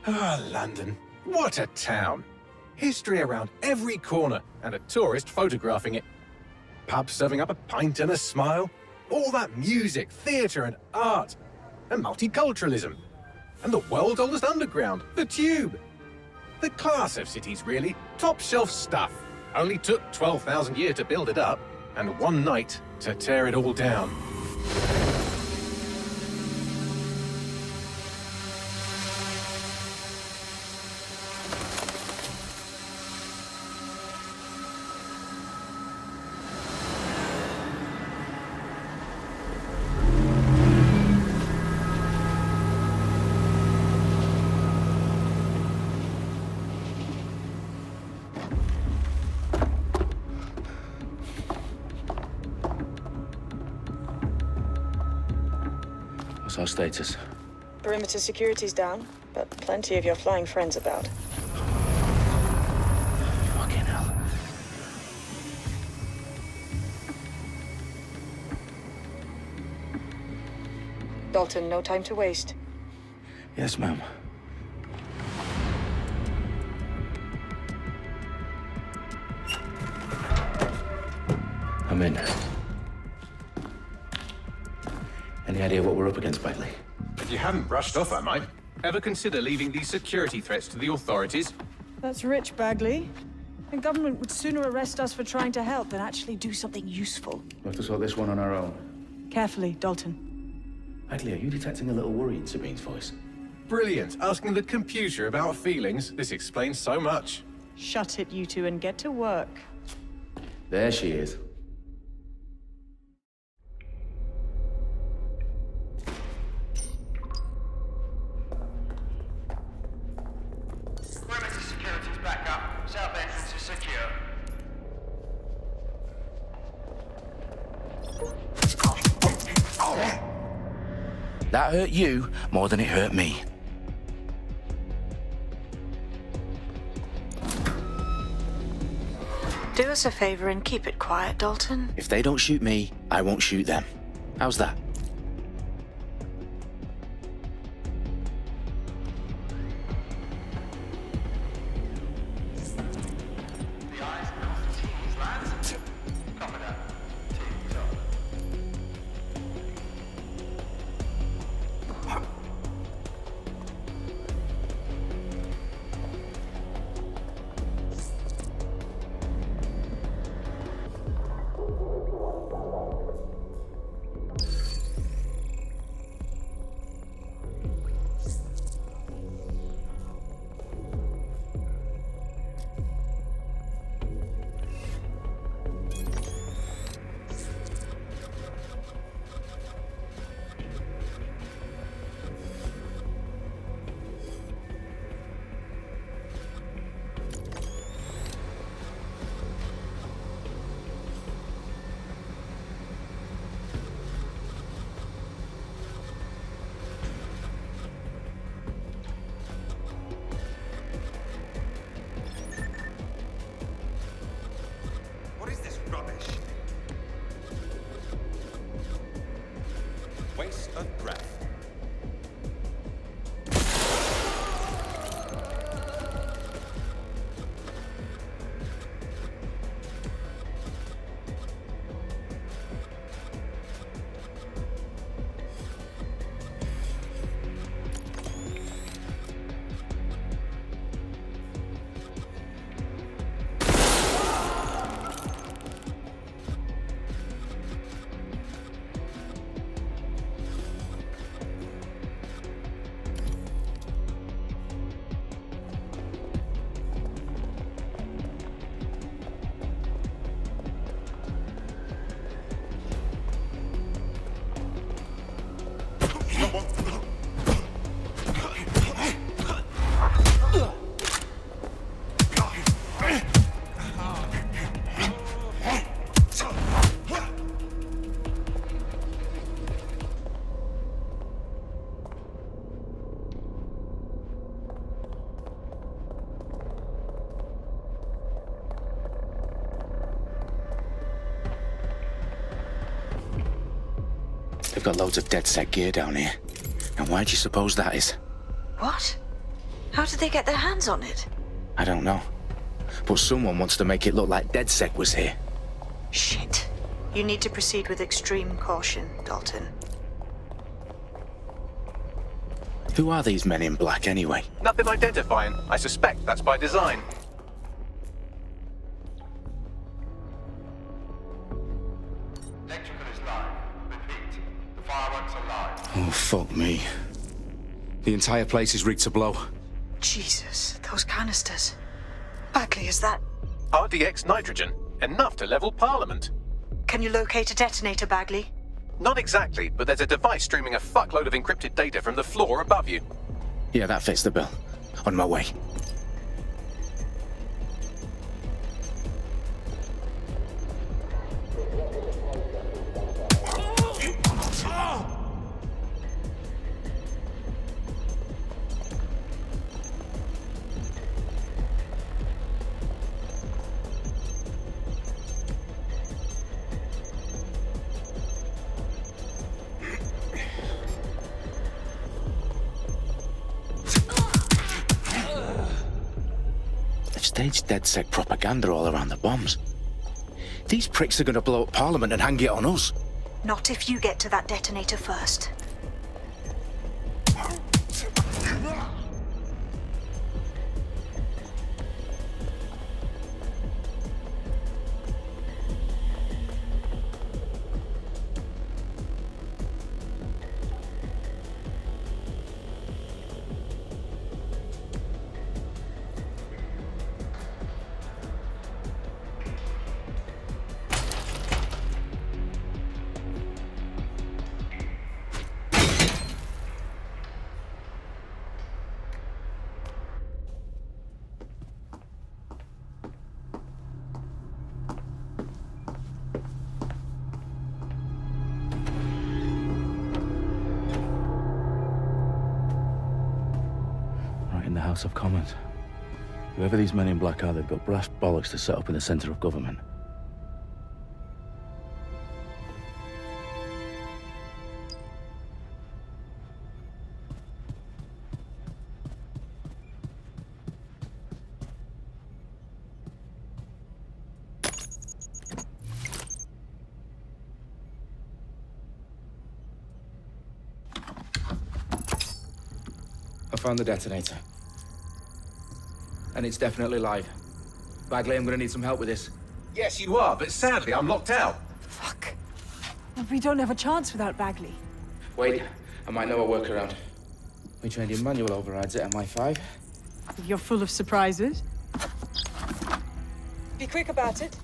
Ah, London. What a town. History around every corner, and a tourist photographing it. Pubs serving up a pint and a smile. All that music, theatre and art. And multiculturalism. And the world's oldest underground, the Tube. The class of cities, really. Top shelf stuff. Only took 12,000 years to build it up, and one night to tear it all down. What's our status? Perimeter security's down, but plenty of your flying friends about. Fucking hell. Dalton, no time to waste. Yes, ma'am. I'm in. Any idea what we're up against, Bagley? If you hadn't brushed off, I might. Ever consider leaving these security threats to the authorities? That's rich, Bagley. The government would sooner arrest us for trying to help than actually do something useful. We'll have to sort this one on our own. Carefully, Dalton. Bagley, are you detecting a little worry in Sabine's voice? Brilliant. Asking the computer about feelings. This explains so much. Shut it, you two, and get to work. There she is. Perimeter security's back up. South entrance is secure. That hurt you more than it hurt me. Do us a favor and keep it quiet, Dalton. If they don't shoot me, I won't shoot them. How's that? The eyes across the T's, lads. Copy that. T's up. What is this rubbish? Waste of breath. They've got loads of dead set gear down here. And why do you suppose that is? What? How did they get their hands on it? I don't know. But someone wants to make it look like DedSec was here. Shit. You need to proceed with extreme caution, Dalton. Who are these men in black anyway? Nothing identifying. I suspect that's by design. Electrical is live. Repeat. The fireworks are live. Oh, fuck me. The entire place is rigged to blow. Jesus, those canisters. Bagley, is that... RDX nitrogen. Enough to level Parliament. Can you locate a detonator, Bagley? Not exactly, but there's a device streaming a fuckload of encrypted data from the floor above you. Yeah, that fits the bill. On my way. Staged DedSec propaganda all around the bombs. These pricks are gonna blow up Parliament and hang it on us. Not if you get to that detonator first. In the House of Commons. Whoever these men in black are, they've got brass bollocks to set up in the centre of government. I found the detonator. And it's definitely live. Bagley, I'm gonna need some help with this. Yes, you are, but sadly I'm locked out. Fuck. We don't have a chance without Bagley. Wait, I might know a workaround. We trained in manual overrides at MI5. You're full of surprises. Be quick about it.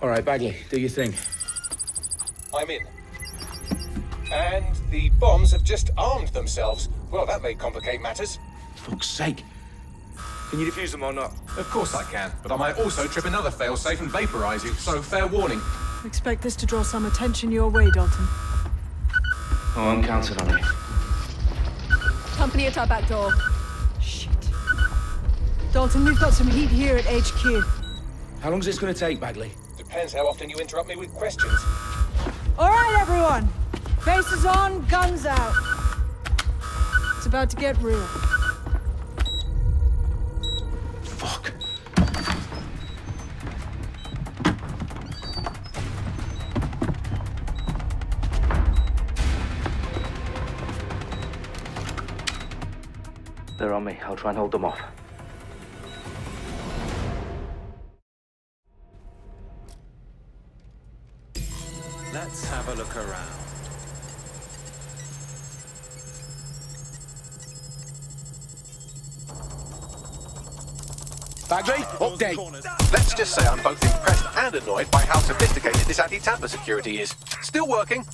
All right, Bagley, do your thing. I'm in. And the bombs have just armed themselves. Well, that may complicate matters. Fuck's sake. Can you defuse them or not? Of course I can, but I might also trip another failsafe and vaporize you, so fair warning. Expect this to draw some attention your way, Dalton. Oh, I'm counting on it. Company at our back door. Shit. Dalton, we've got some heat here at HQ. How long's this gonna take, Bagley? Depends how often you interrupt me with questions. All right, everyone. Faces on, guns out. It's about to get real. Fuck. They're on me. I'll try and hold them off. Let's have a look around. Bagley, update. Let's just say I'm both impressed and annoyed by how sophisticated this anti-tamper security is. Still working.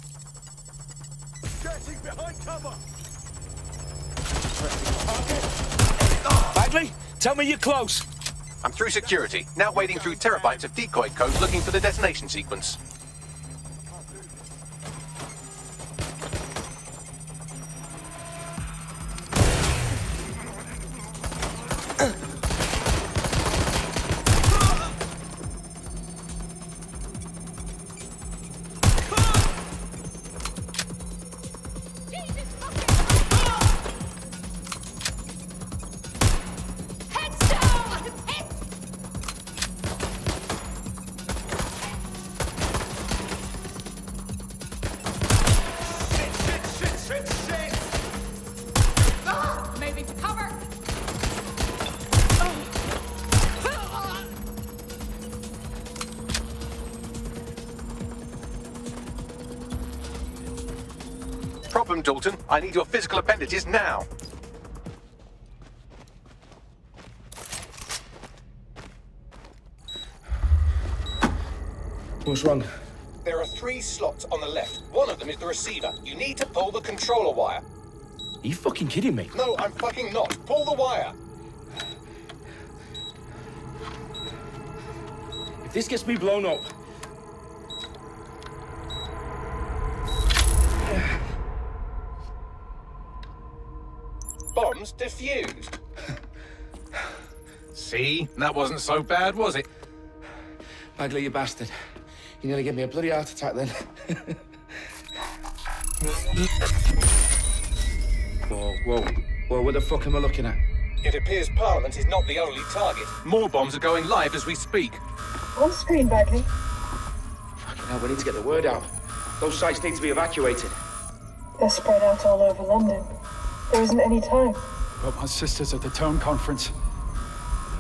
Getting behind cover. Bagley, tell me you're close. I'm through security, now wading through terabytes of decoy code looking for the detonation sequence. problem, Dalton. I need your physical appendages now. What's wrong? There are 3 slots on the left. One of them is the receiver. You need to pull the controller wire. Are you fucking kidding me? No, I'm fucking not. Pull the wire. If this gets me blown up... Bombs defused. See? That wasn't so bad, was it? Bagley, you bastard. You nearly gave me a bloody heart attack then. Whoa, what the fuck am I looking at? It appears Parliament is not the only target. More bombs are going live as we speak. On screen, Bagley. Fucking hell, we need to get the word out. Those sites need to be evacuated. They're spread out all over London. There isn't any time. But my sister's at the Tone Conference.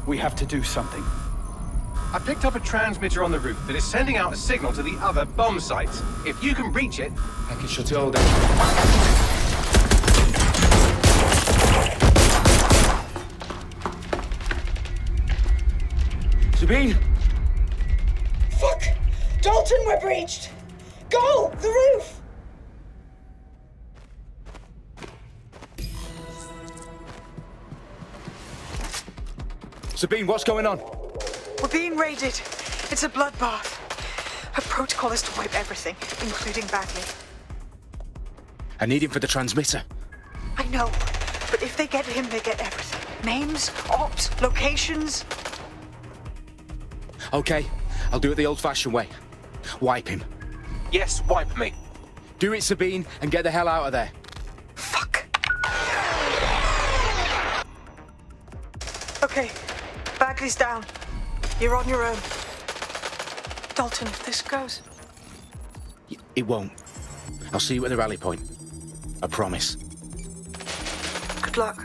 We have to do something. I picked up a transmitter on the roof that is sending out a signal to the other bomb sites. If you can reach it... I can shut it all down. Sabine! Fuck! Dalton, we're breached! Go! The roof! Sabine, what's going on? We're being raided. It's a bloodbath. Her protocol is to wipe everything, including Bagley. I need him for the transmitter. I know, but if they get him, they get everything. Names, ops, locations. Okay, I'll do it the old-fashioned way. Wipe him. Yes, wipe me. Do it, Sabine, and get the hell out of there. Fuck. Okay, Bagley's down. You're on your own. Dalton, if this goes... It won't. I'll see you at the rally point. I promise. Good luck.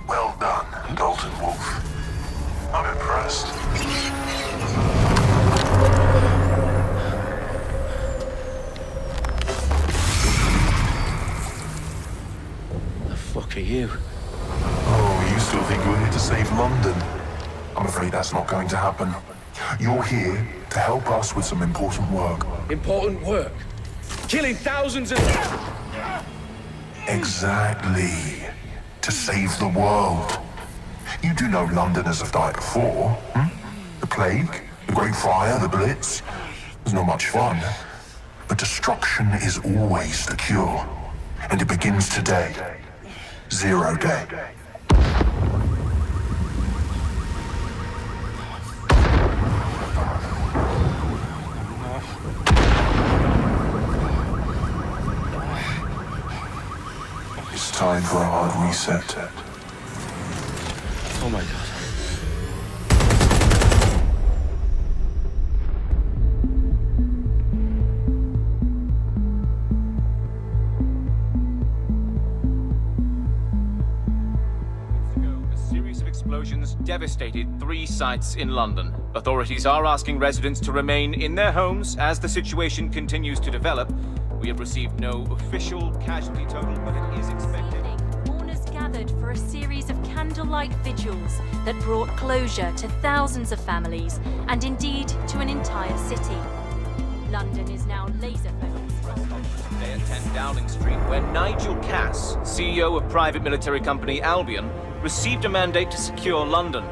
Well done, Dalton Wolfe. I'm impressed. The fuck are you? Oh, you still think you're here to save London? I'm afraid that's not going to happen. You're here to help us with some important work. Important work? Killing thousands of... Exactly. To save the world. You do know Londoners have died before, hmm? The plague, the Great Fire, the Blitz. It's not much fun. But destruction is always the cure. And it begins today. 0 day. It's time for a hard reset. Oh my God. series of explosions devastated 3 sites in London. Authorities are asking residents to remain in their homes as the situation continues to develop. We have received no official casualty total, but it is expected. Mourners gathered for a series of candlelight vigils that brought closure to thousands of families and indeed to an entire city. London is now laser-focused. Today at 10 Dowling Street, where Nigel Cass, CEO of private military company Albion, received a mandate to secure London.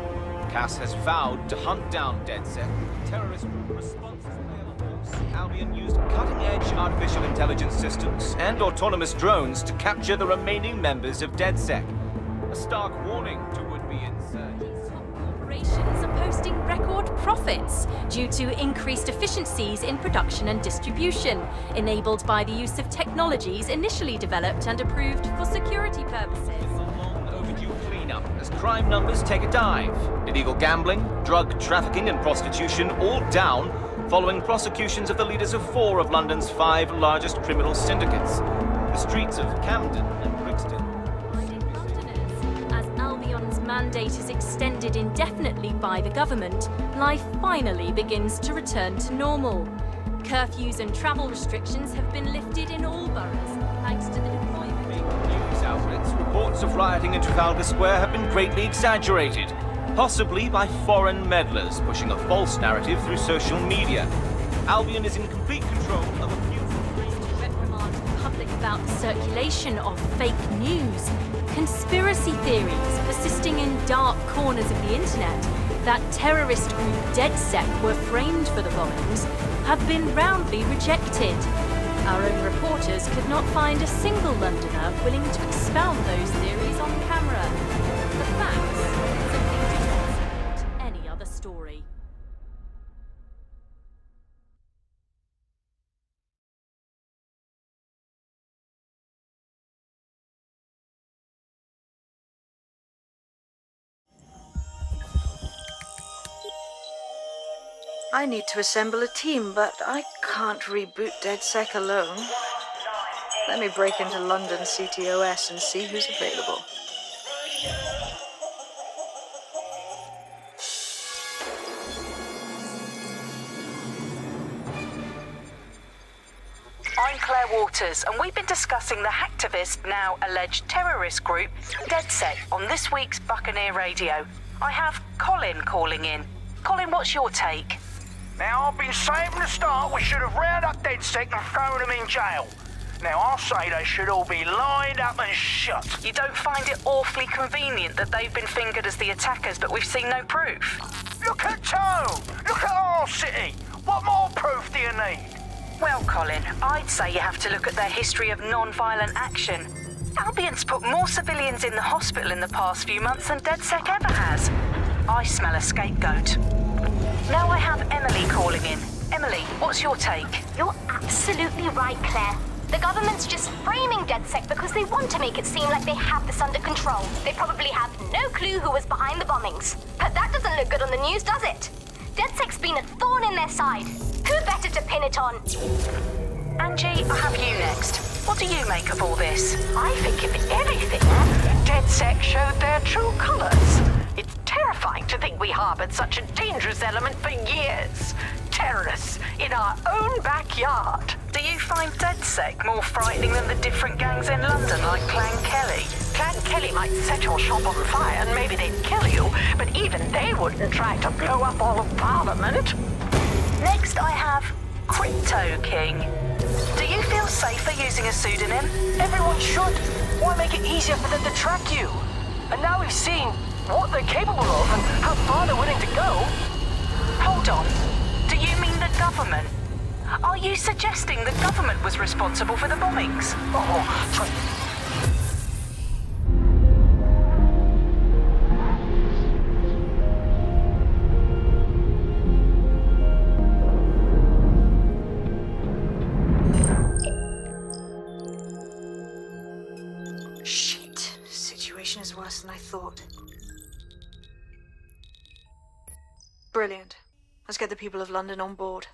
Cass has vowed to hunt down DedSec, terrorist group responsible for Albion used cutting-edge artificial intelligence systems and autonomous drones to capture the remaining members of DedSec. A stark warning to would-be insurgents. Corporations are posting record profits due to increased efficiencies in production and distribution, enabled by the use of technologies initially developed and approved for security purposes. Overdue cleanup as crime numbers take a dive. Illegal gambling, drug trafficking and prostitution all down following prosecutions of the leaders of 4 of London's 5 largest criminal syndicates. The streets of Camden and Brixton. As Albion's mandate is extended indefinitely by the government, life finally begins to return to normal. Curfews and travel restrictions have been lifted in all boroughs, thanks to the deployment. News outlets, reports of rioting in Trafalgar Square have been greatly exaggerated, possibly by foreign meddlers pushing a false narrative through social media. Albion is in complete control of a few... reprimand the public about the circulation of fake news, conspiracy theories persisting in dark corners of the internet that terrorist group DedSec were framed for the bombings have been roundly rejected. Our own reporters could not find a single Londoner willing to expound those theories on camera. The facts simply do not support any other story. I need to assemble a team, but I can't reboot DedSec alone. Let me break into London CTOS and see who's available. I'm Claire Waters, and we've been discussing the hacktivist, now alleged terrorist group, DedSec, on this week's Buccaneer Radio. I have Colin calling in. Colin, what's your take? Now, I've been saying from the start we should have rounded up DedSec and thrown them in jail. Now, I'll say they should all be lined up and shot. You don't find it awfully convenient that they've been fingered as the attackers, but we've seen no proof? Look at Tone! Look at our city! What more proof do you need? Well, Colin, I'd say you have to look at their history of non-violent action. Albion's put more civilians in the hospital in the past few months than DedSec ever has. I smell a scapegoat. Now I have Emily calling in. Emily, what's your take? You're absolutely right, Claire. The government's just framing DedSec because they want to make it seem like they have this under control. They probably have no clue who was behind the bombings. But that doesn't look good on the news, does it? DedSec's been a thorn in their side. Who better to pin it on? Angie, I have you next. What do you make of all this? I think, if anything, DedSec showed their true colors. It's terrifying to think we harbored such a dangerous element for years. Terrorists in our own backyard. Do you find DedSec more frightening than the different gangs in London, like Clan Kelley? Clan Kelley might set your shop on fire and maybe they'd kill you, but even they wouldn't try to blow up all of Parliament. Next I have Crypto King. Do you feel safer using a pseudonym? Everyone should. Why make it easier for them to track you? And now we've seen what they're capable of and how far they're willing to go. Hold on. Do you mean the government? Are you suggesting the government was responsible for the bombings? Shit. Situation is worse than I thought. Brilliant. Let's get the people of London on board.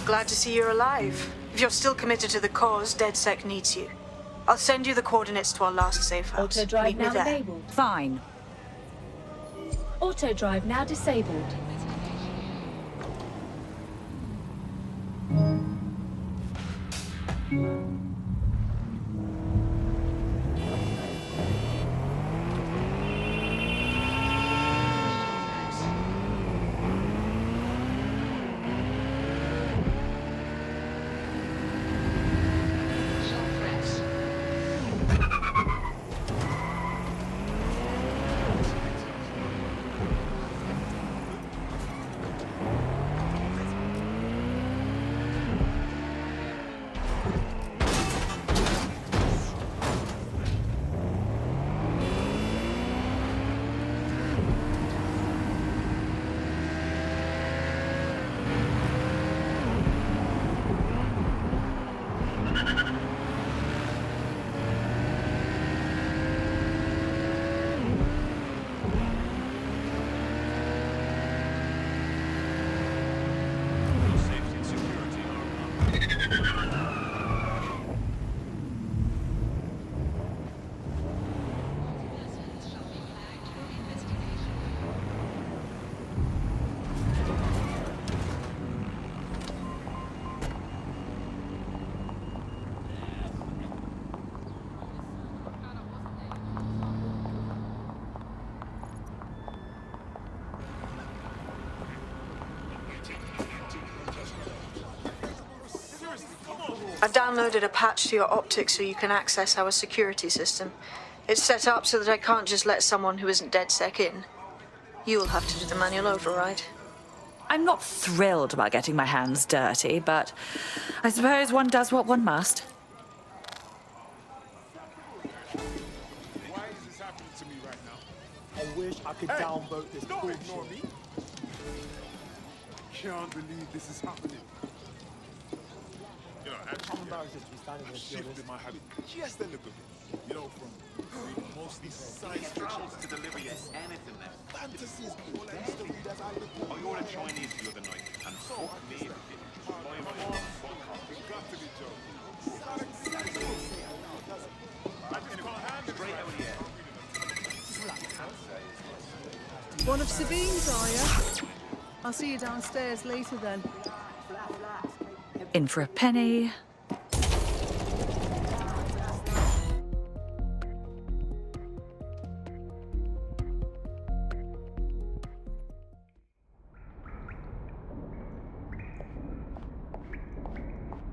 Glad to see you're alive. If you're still committed to the cause, DedSec needs you. I'll send you the coordinates to our last safe house. Auto drive Meet me now there. enabled. Fine. Auto drive now disabled. I've downloaded a patch to your optics so you can access our security system. It's set up so that I can't just let someone who isn't DedSec in. You'll have to do the manual override. I'm not thrilled about getting my hands dirty, but I suppose one does what one must. Why is this happening to me right now? I wish I could downvote this bullshit. Ignore me. Can't believe this is happening. You know, actually, I've shifted my habit just a little bit. You know, from reading mostly science fiction to deliver you anything there. fantasies. All I used to read as I look. Oh, you ordered Chinese the other night, and fuck me if it didn't. You've got to be joking. I just can't handle Straight out of the air. One of Sabine's, are you? I'll see you downstairs later then. In for a penny.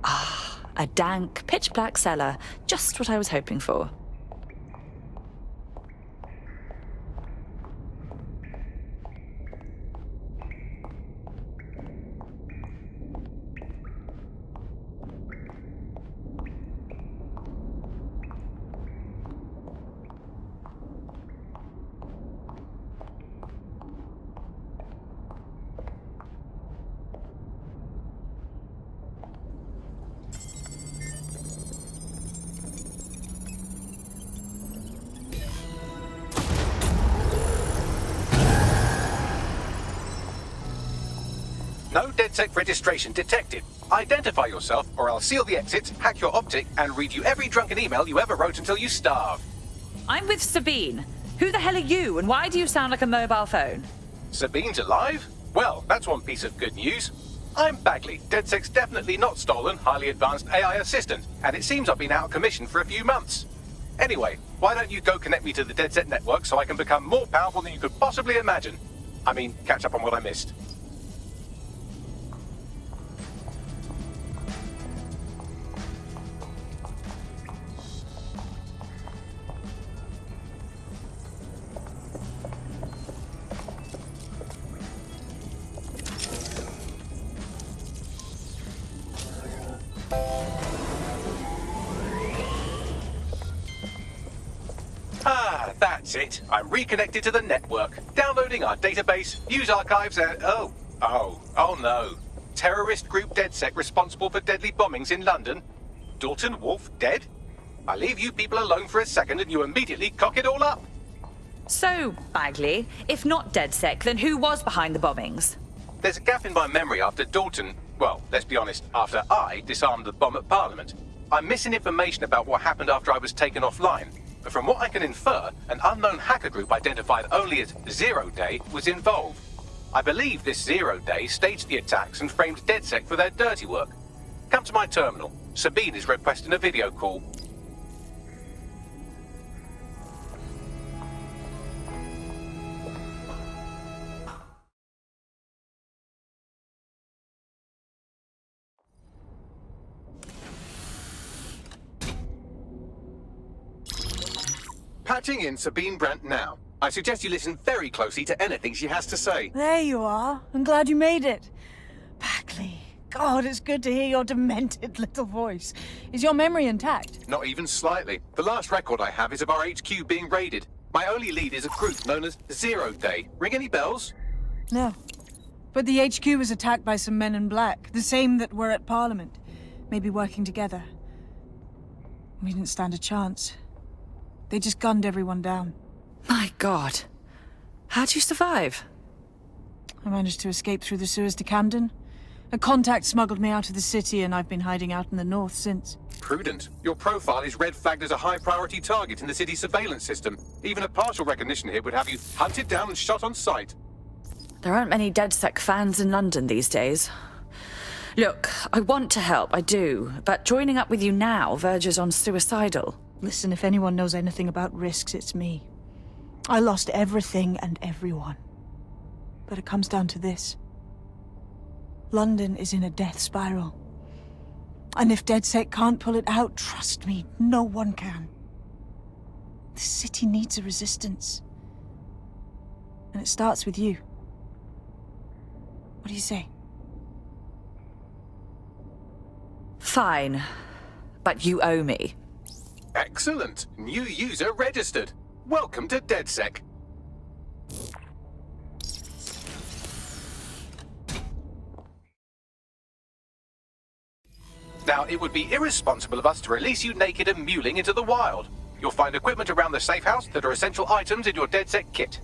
Ah, a dank, pitch-black cellar. Just what I was hoping for. No DedSec registration detected. Identify yourself, or I'll seal the exits, hack your optic, and read you every drunken email you ever wrote until you starve. I'm with Sabine. Who the hell are you, and why do you sound like a mobile phone? Sabine's alive? Well, that's one piece of good news. I'm Bagley, DedSec's definitely not stolen, highly advanced AI assistant, and it seems I've been out of commission for a few months. Anyway, why don't you go connect me to the DedSec network so I can become more powerful than you could possibly imagine? I mean, catch up on what I missed. Ah, that's it. I'm reconnected to the network, downloading our database, news archives, and oh no. Terrorist group DedSec responsible for deadly bombings in London? Dalton, Wolfe, dead? I leave you people alone for a second and you immediately cock it all up. So, Bagley, if not DedSec, then who was behind the bombings? There's a gap in my memory after Dalton. Well, let's be honest, after I disarmed the bomb at Parliament. I'm missing information about what happened after I was taken offline. But from what I can infer, an unknown hacker group identified only as Zero Day was involved. I believe this 0 Day staged the attacks and framed DedSec for their dirty work. Come to my terminal. Sabine is requesting a video call. Patching in Sabine Brandt now. I suggest you listen very closely to anything she has to say. There you are. I'm glad you made it. Packley. God, it's good to hear your demented little voice. Is your memory intact? Not even slightly. The last record I have is of our HQ being raided. My only lead is a group known as 0 Day. Ring any bells? No. But the HQ was attacked by some men in black, the same that were at Parliament. Maybe working together. We didn't stand a chance. They just gunned everyone down. My God. How'd you survive? I managed to escape through the sewers to Camden. A contact smuggled me out of the city, and I've been hiding out in the north since. Prudent. Your profile is red flagged as a high-priority target in the city's surveillance system. Even a partial recognition hit would have you hunted down and shot on sight. There aren't many DedSec fans in London these days. Look, I want to help, I do, but joining up with you now verges on suicidal. Listen, if anyone knows anything about risks, it's me. I lost everything and everyone. But it comes down to this. London is in a death spiral. And if DedSec can't pull it out, trust me, no one can. The city needs a resistance. And it starts with you. What do you say? Fine. But you owe me. Excellent. New user registered. Welcome to DedSec. Now, it would be irresponsible of us to release you naked and mewling into the wild. You'll find equipment around the safe house that are essential items in your DedSec kit.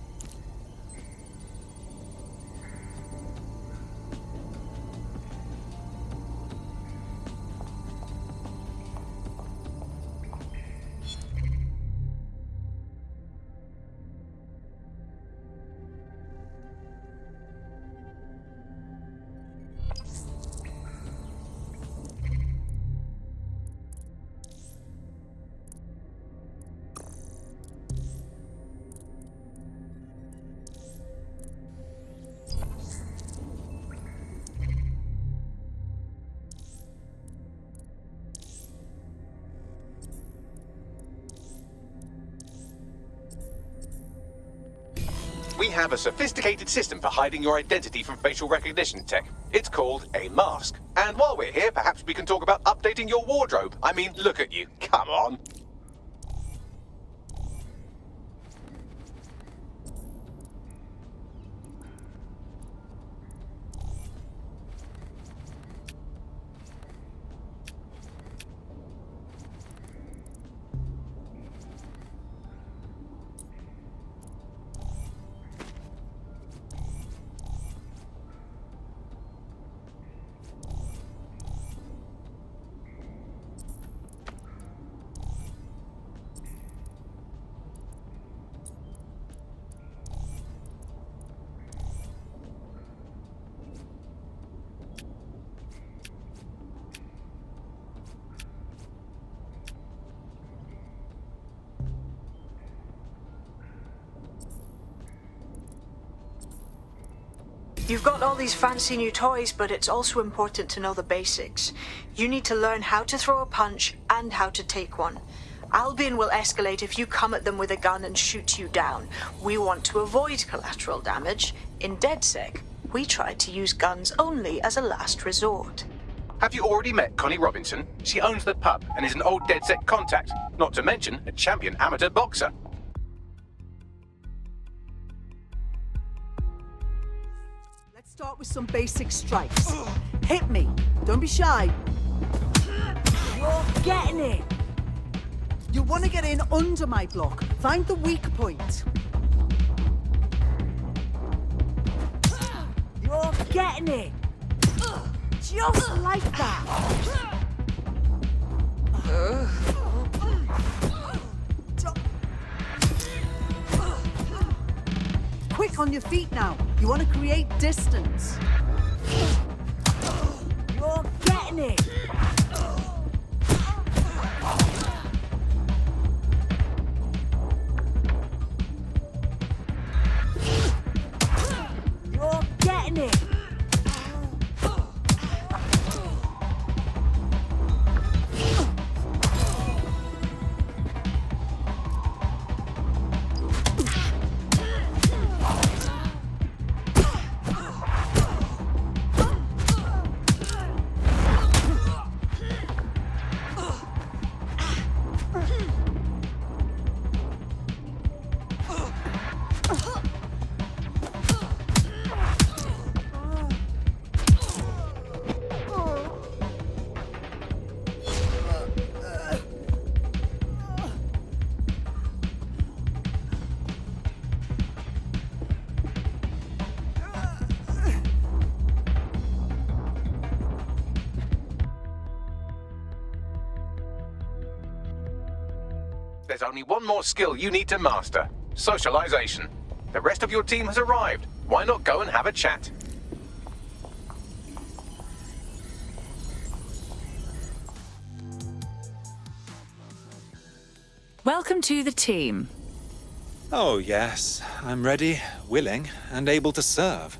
We have a sophisticated system for hiding your identity from facial recognition tech. It's called a mask. And while we're here, perhaps we can talk about updating your wardrobe. I mean, look at you. Come on. You've got all these fancy new toys, but it's also important to know the basics. You need to learn how to throw a punch and how to take one. Albion will escalate if you come at them with a gun and shoot you down. We want to avoid collateral damage. In DedSec, we try to use guns only as a last resort. Have you already met Connie Robinson? She owns the pub and is an old DedSec contact, not to mention a champion amateur boxer. Start with some basic strikes. Hit me. Don't be shy. You're getting it. You want to get in under my block. Find the weak point. You're getting it. Just like that. Quick on your feet now. You want to create distance. You're getting it. You're getting it. There's only one more skill you need to master. Socialization. The rest of your team has arrived. Why not go and have a chat? Welcome to the team. Oh, yes. I'm ready, willing, and able to serve.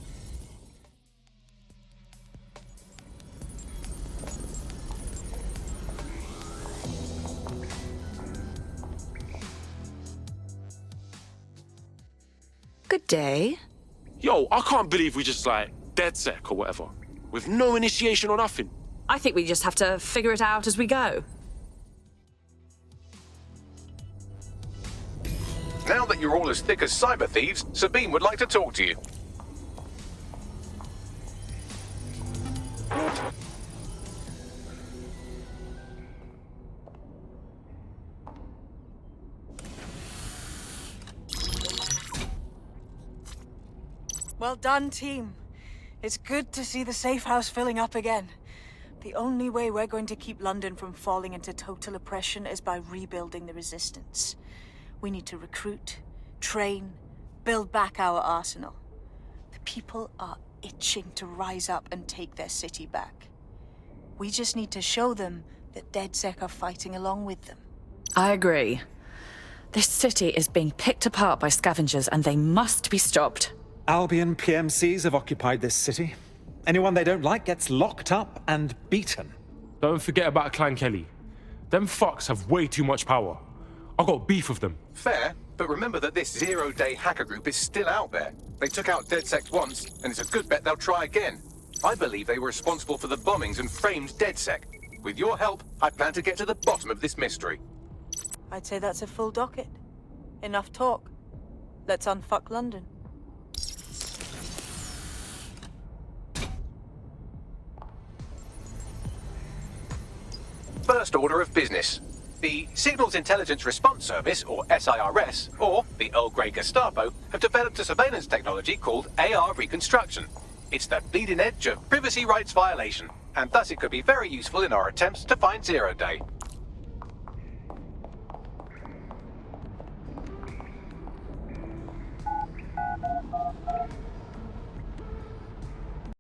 Good day. Yo, I can't believe we just, DedSec or whatever. With no initiation or nothing. I think we just have to figure it out as we go. Now that you're all as thick as cyber thieves, Sabine would like to talk to you. Well done, team. It's good to see the safe house filling up again. The only way we're going to keep London from falling into total oppression is by rebuilding the resistance. We need to recruit, train, build back our arsenal. The people are itching to rise up and take their city back. We just need to show them that DedSec are fighting along with them. I agree. This city is being picked apart by scavengers and they must be stopped. Albion PMCs have occupied this city. Anyone they don't like gets locked up and beaten. Don't forget about Clan Kelley. Them fucks have way too much power. I got beef with them. Fair, but remember that this zero-day hacker group is still out there. They took out DedSec once, and it's a good bet they'll try again. I believe they were responsible for the bombings and framed DedSec. With your help, I plan to get to the bottom of this mystery. I'd say that's a full docket. Enough talk. Let's unfuck London. First order of business. The Signals Intelligence Response Service, or SIRS, or the Earl Grey Gestapo, have developed a surveillance technology called AR Reconstruction. It's the bleeding edge of privacy rights violation, and thus it could be very useful in our attempts to find Zero Day.